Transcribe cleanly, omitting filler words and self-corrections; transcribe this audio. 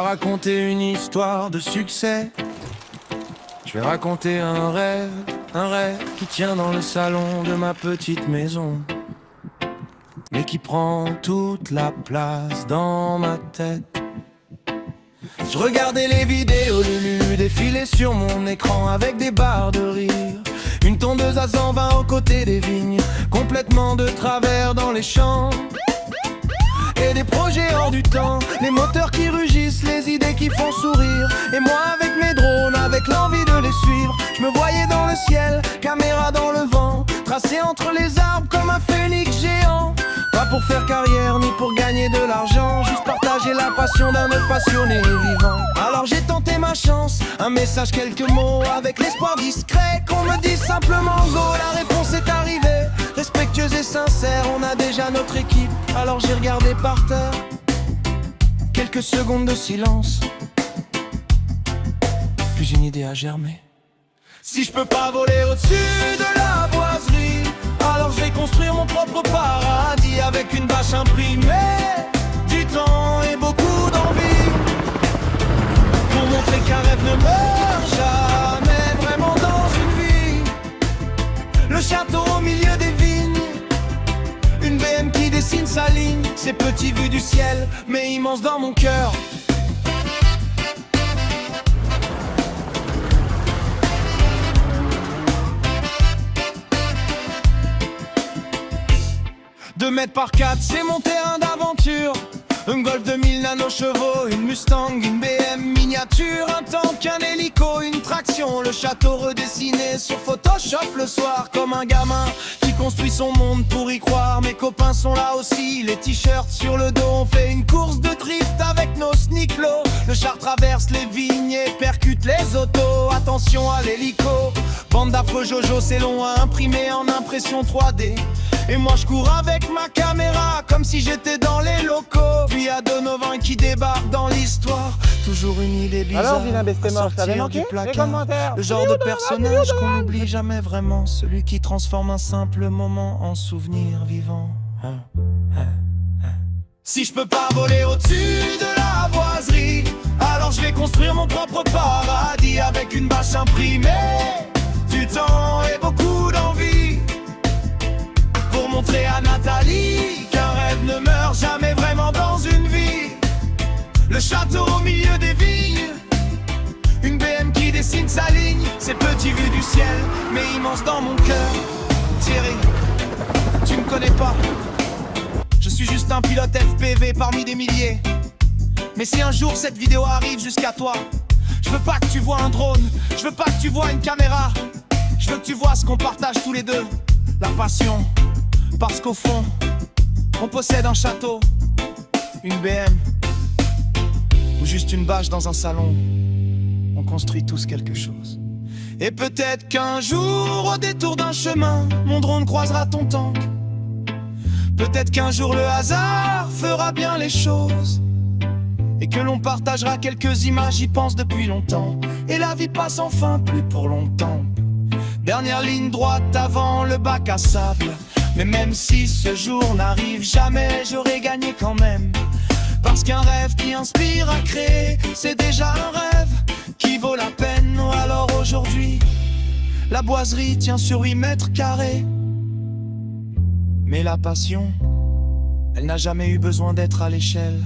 pas raconter une histoire de succès. Je vais raconter un rêve qui tient dans le salon de ma petite maison, mais qui prend toute la place dans ma tête. Je regardais les vidéos Lulu défiler sur mon écran avec des barres de rire, une tondeuse à 120 aux côtés des vignes, complètement de travers dans les champs. Et des projets hors du temps, les moteurs qui rugissent, les idées qui font sourire. Et moi avec mes drones, avec l'envie de les suivre, je me voyais dans le ciel, caméra dans le vent, tracé entre les arbres comme un phénix géant. Pas pour faire carrière ni pour gagner de l'argent, juste partager la passion d'un autre passionné et vivant. Alors j'ai tenté ma chance, un message, quelques mots, avec l'espoir discret qu'on me dise simplement go. La réponse est arrivée, respectueuse et sincère, on a déjà notre équipe. Alors j'ai regardé par terre, quelques secondes de silence, puis une idée a germé. Si je peux pas voler au-dessus de la boiserie, alors je vais construire mon propre paradis avec une bâche imprimée, du temps et beaucoup d'envie, pour montrer qu'un rêve ne meurt jamais vraiment dans une vie. Le château au milieu des vignes, une BM qui dessine sa ligne, c'est petit vu du ciel mais immense dans mon cœur. Deux mètres par 4, c'est mon terrain d'aventure. Un Golf 2000 nano chevaux, une Mustang, une BM miniature, un tank, un hélico, une traction. Le château redessiné sur Photoshop le soir, comme un gamin qui construit son monde pour y croire. Mes copains sont là aussi, les t-shirts sur le dos. On fait une course de drift avec nos sneaklos. Le char traverse les vignes et percute les autos. Attention à l'hélico, bande d'affreux Jojo, c'est long à imprimer en impression 3D. Et moi je cours avec ma caméra comme si j'étais dans les locaux. Puis y'a Donovan qui débarque dans l'histoire, toujours une idée bizarre. Alors vilain bête mort, ça avait manqué les commentaires. Le genre de personnage qu'on n'oublie jamais vraiment, celui qui transforme un simple moment en souvenir vivant. Si je peux pas voler au-dessus de la boiserie, alors je vais construire mon propre paradis avec une bâche imprimée, du temps et beaucoup d'envie, pour montrer à Nathalie qu'un rêve ne meurt jamais vraiment dans une vie. Le château au milieu des vignes, une BM qui dessine sa ligne, c'est petit vu du ciel mais immense dans mon cœur. Thierry, tu me connais pas, je suis juste un pilote FPV parmi des milliers. Mais si un jour cette vidéo arrive jusqu'à toi, je veux pas que tu vois un drone, je veux pas que tu vois une caméra, je veux que tu vois ce qu'on partage tous les deux, la passion. Parce qu'au fond, on possède un château, une BM ou juste une bâche dans un salon. On construit tous quelque chose. Et peut-être qu'un jour, au détour d'un chemin, mon drone croisera ton tank. Peut-être qu'un jour le hasard fera bien les choses, et que l'on partagera quelques images, j'y pense depuis longtemps. Et la vie passe enfin plus pour longtemps. Dernière ligne droite avant le bac à sable. Mais même si ce jour n'arrive jamais, j'aurais gagné quand même. Parce qu'un rêve qui inspire à créer, c'est déjà un rêve qui vaut la peine. Alors aujourd'hui, la boiserie tient sur 8 mètres carrés. Mais la passion, elle n'a jamais eu besoin d'être à l'échelle.